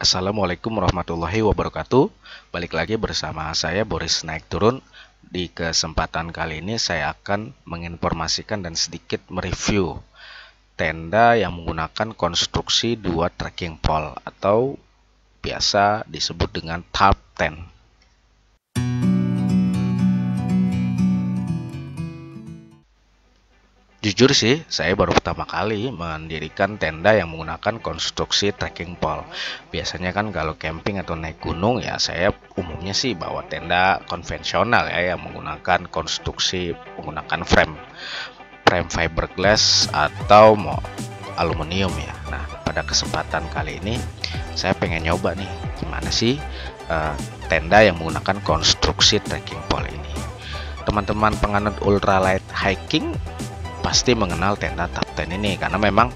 Assalamualaikum warahmatullahi wabarakatuh. Balik lagi bersama saya Boris Naik Turun. Di kesempatan kali ini saya akan menginformasikan dan sedikit mereview tenda yang menggunakan konstruksi dua trekking pole atau biasa disebut dengan tarp tent. Jujur sih, saya baru pertama kali mendirikan tenda yang menggunakan konstruksi trekking pole. Biasanya kan kalau camping atau naik gunung ya saya umumnya sih bawa tenda konvensional ya yang menggunakan konstruksi menggunakan frame fiberglass atau aluminium ya. Nah, pada kesempatan kali ini saya pengen nyoba nih gimana sih tenda yang menggunakan konstruksi trekking pole ini. Teman-teman penganut ultralight hiking pasti mengenal tenda tarp tent ini karena memang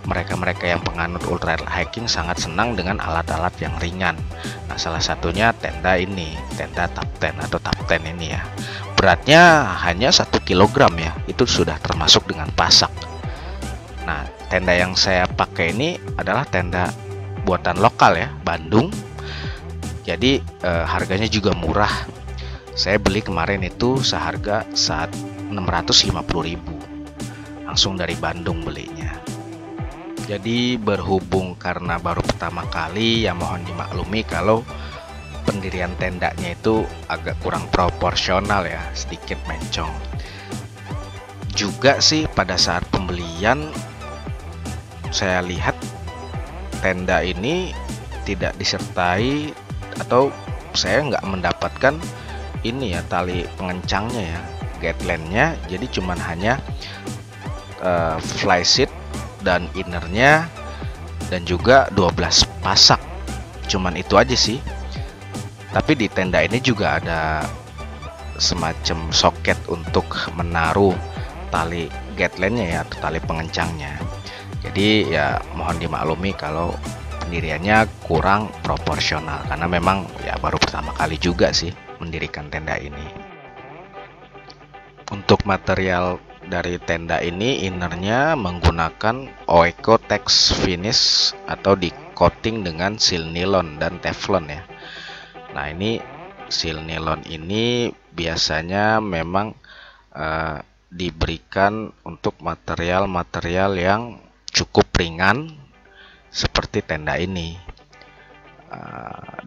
mereka-mereka yang penganut ultra hiking sangat senang dengan alat-alat yang ringan. Nah, salah satunya tenda ini, tenda tarp tent atau tarp tent ini ya. Beratnya hanya 1 kg ya, itu sudah termasuk dengan pasak. Nah, tenda yang saya pakai ini adalah tenda buatan lokal ya, Bandung. Jadi harganya juga murah. Saya beli kemarin itu seharga saat 650.000, langsung dari Bandung belinya. Jadi berhubung karena baru pertama kali ya mohon dimaklumi kalau pendirian tendanya itu agak kurang proporsional ya, sedikit mencong. Juga sih pada saat pembelian saya lihat tenda ini tidak disertai atau saya nggak mendapatkan ini ya tali pengencangnya ya, guideline-nya. Jadi cuman hanya flysheet dan innernya dan juga 12 pasak, cuman itu aja sih. Tapi di tenda ini juga ada semacam soket untuk menaruh tali guideline-nya ya atau tali pengencangnya. Jadi ya mohon dimaklumi kalau pendiriannya kurang proporsional karena memang ya baru pertama kali juga sih mendirikan tenda ini. Untuk material dari tenda ini, innernya menggunakan Oeko-Tex finish atau di coating dengan seal nilon dan teflon ya. Nah, ini seal nilon ini biasanya memang diberikan untuk material-material yang cukup ringan seperti tenda ini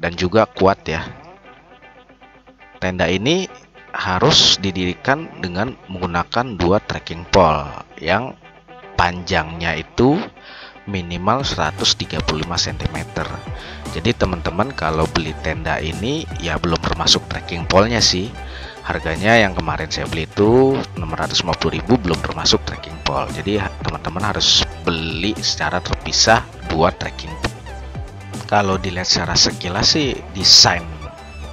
dan juga kuat ya. Tenda ini harus didirikan dengan menggunakan dua trekking pole yang panjangnya itu minimal 135 cm. Jadi teman-teman kalau beli tenda ini ya belum termasuk trekking pole-nya sih. Harganya yang kemarin saya beli itu 650.000 belum termasuk trekking pole. Jadi teman-teman harus beli secara terpisah dua trekking pole. Kalau dilihat secara sekilas sih desain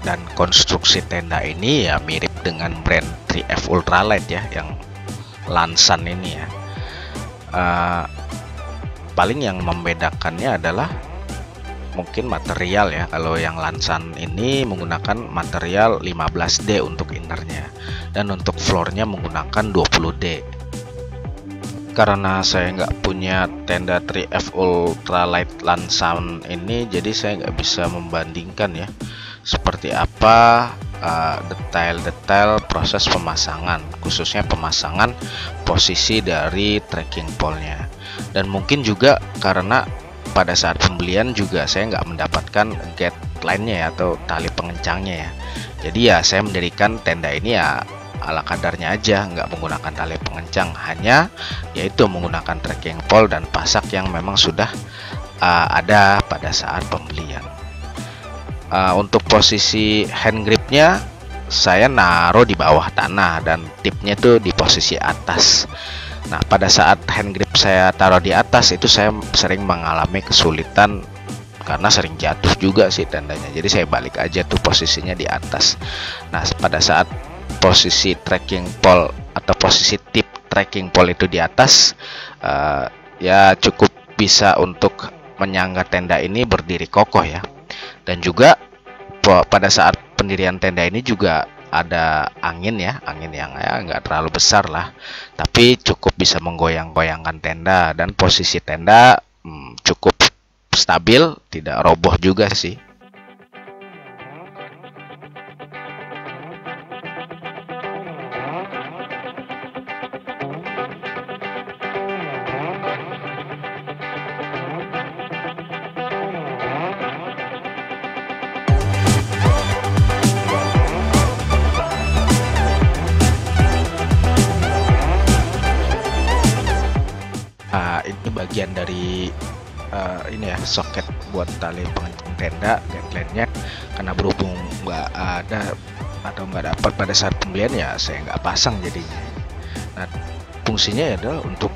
dan konstruksi tenda ini ya mirip dengan brand 3F Ultralight ya, yang Lansan ini ya. Paling yang membedakannya adalah mungkin material ya. Kalau yang Lansan ini menggunakan material 15D untuk innernya dan untuk floornya menggunakan 20D. Karena saya nggak punya tenda 3F Ultralight Lansan ini, jadi saya nggak bisa membandingkan ya seperti apa detail-detail proses pemasangan, khususnya pemasangan posisi dari trekking pole-nya. Dan mungkin juga karena pada saat pembelian juga saya nggak mendapatkan guideline-nya ya, atau tali pengencangnya ya. Jadi ya saya mendirikan tenda ini ya ala kadarnya aja, nggak menggunakan tali pengencang, hanya yaitu menggunakan trekking pole dan pasak yang memang sudah ada pada saat pembelian. Untuk posisi hand gripnya saya naruh di bawah tanah dan tipnya tuh di posisi atas. Nah, pada saat hand grip saya taruh di atas itu saya sering mengalami kesulitan karena sering jatuh juga sih tendanya. Jadi saya balik aja tuh posisinya di atas. Nah, pada saat posisi trekking pole atau posisi tip trekking pole itu di atas, ya cukup bisa untuk menyangga tenda ini berdiri kokoh ya. Dan juga pada saat pendirian tenda ini juga ada angin ya, angin yang ya nggak terlalu besar lah, tapi cukup bisa menggoyang-goyangkan tenda dan posisi tenda cukup stabil, tidak roboh juga sih. Ini bagian dari ini ya, soket buat tali pengencang tenda guideline-nya, karena berhubung nggak ada atau nggak dapat pada saat pembelian ya saya nggak pasang jadinya. Nah, fungsinya adalah untuk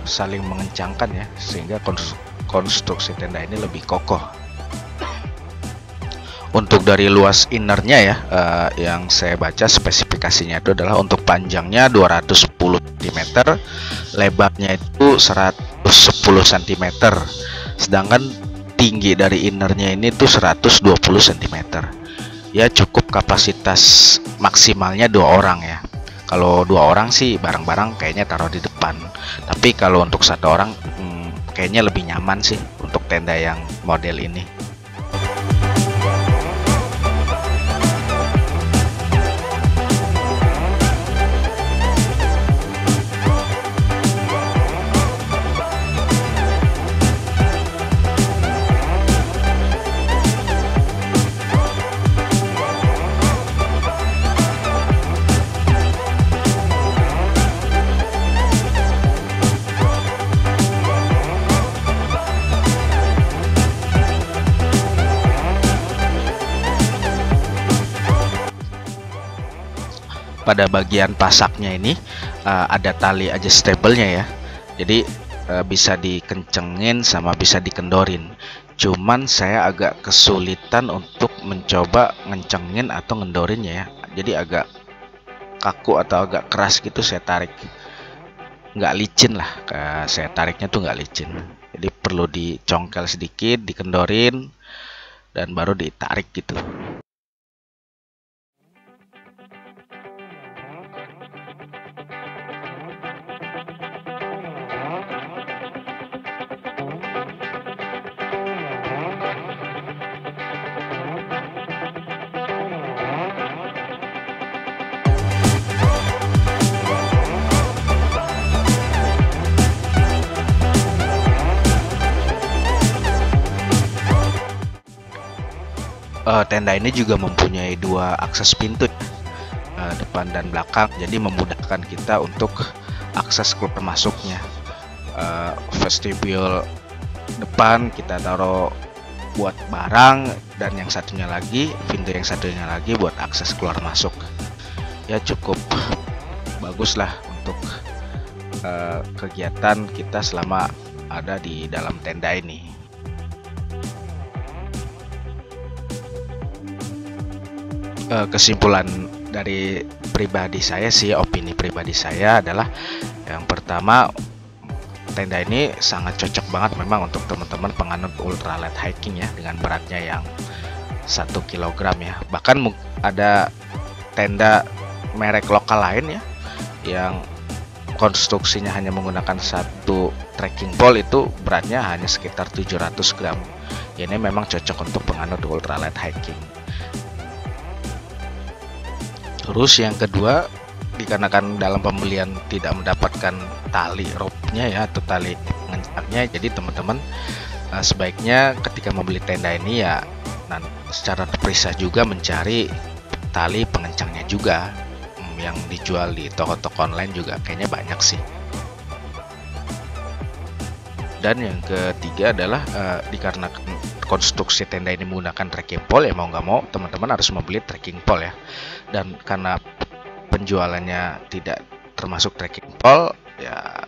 saling mengencangkan ya, sehingga konstruksi tenda ini lebih kokoh. Untuk dari luas innernya ya, yang saya baca spesifikasinya itu adalah untuk panjangnya 210 cm, lebarnya itu 110 cm, sedangkan tinggi dari innernya ini tuh 120 cm. Ya cukup kapasitas maksimalnya 2 orang ya. Kalau 2 orang sih barang-barang kayaknya taruh di depan, tapi kalau untuk 1 orang kayaknya lebih nyaman sih untuk tenda yang model ini. Pada bagian pasaknya ini ada tali adjustable-nya ya, jadi bisa dikencengin sama bisa dikendorin. Cuman saya agak kesulitan untuk mencoba ngencengin atau ngendorinnya ya, jadi agak kaku atau agak keras gitu saya tarik, nggak licin lah, saya tariknya tuh nggak licin, jadi perlu dicongkel sedikit, dikendorin, dan baru ditarik gitu. Tenda ini juga mempunyai 2 akses pintu, depan dan belakang, jadi memudahkan kita untuk akses keluar masuknya. Vestibule depan kita taruh buat barang, dan yang satunya lagi, pintu yang satunya lagi buat akses keluar masuk. Ya cukup bagus lah untuk kegiatan kita selama ada di dalam tenda ini. Kesimpulan dari pribadi saya sih, opini pribadi saya adalah yang pertama, tenda ini sangat cocok banget memang untuk teman-teman penganut ultralight hiking ya, dengan beratnya yang 1 kg ya. Bahkan ada tenda merek lokal lain ya yang konstruksinya hanya menggunakan 1 trekking pole, itu beratnya hanya sekitar 700 gram. Ini memang cocok untuk penganut ultralight hiking. Terus yang kedua, dikarenakan dalam pembelian tidak mendapatkan tali rope-nya ya, atau tali pengencangnya, jadi teman-teman sebaiknya ketika membeli tenda ini ya secara terpisah juga mencari tali pengencangnya juga, yang dijual di toko-toko online juga kayaknya banyak sih. Dan yang ketiga adalah dikarenakan konstruksi tenda ini menggunakan trekking pole, ya mau nggak mau teman-teman harus membeli trekking pole ya. Dan karena penjualannya tidak termasuk trekking pole, ya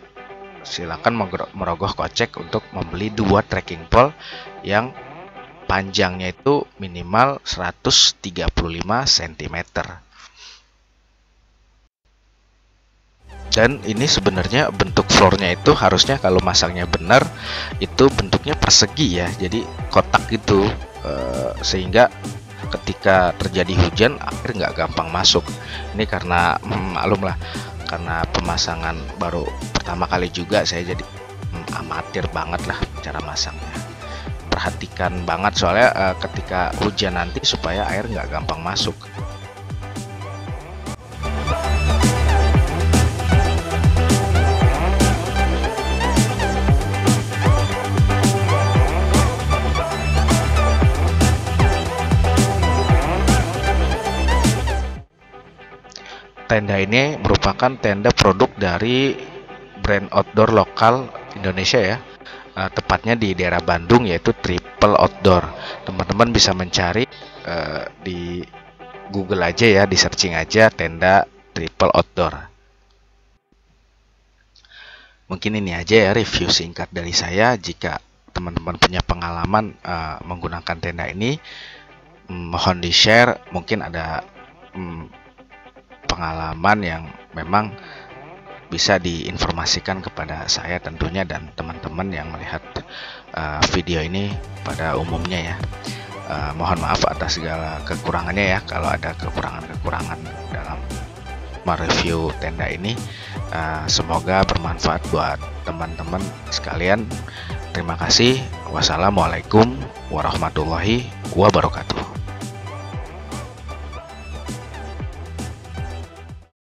silakan merogoh kocek untuk membeli 2 trekking pole yang panjangnya itu minimal 135 cm. Dan ini sebenarnya bentuk floornya itu harusnya kalau masangnya benar itu bentuknya persegi ya, jadi kotak gitu, sehingga ketika terjadi hujan air nggak gampang masuk. Ini karena maklum lah, karena pemasangan baru pertama kali juga, saya jadi amatir banget lah cara masangnya. perhatikan banget soalnya ketika hujan nanti supaya air nggak gampang masuk. Tenda ini merupakan tenda produk dari brand outdoor lokal Indonesia ya. Tepatnya di daerah Bandung, yaitu Triple Outdoor. Teman-teman bisa mencari di Google aja ya, di searching aja tenda Triple Outdoor. Mungkin ini aja ya review singkat dari saya. Jika teman-teman punya pengalaman menggunakan tenda ini, mohon di share. Mungkin ada pengalaman yang memang bisa diinformasikan kepada saya tentunya dan teman-teman yang melihat video ini pada umumnya ya. Mohon maaf atas segala kekurangannya ya, kalau ada kekurangan-kekurangan dalam mereview tenda ini. Semoga bermanfaat buat teman-teman sekalian. Terima kasih. Wassalamualaikum warahmatullahi wabarakatuh.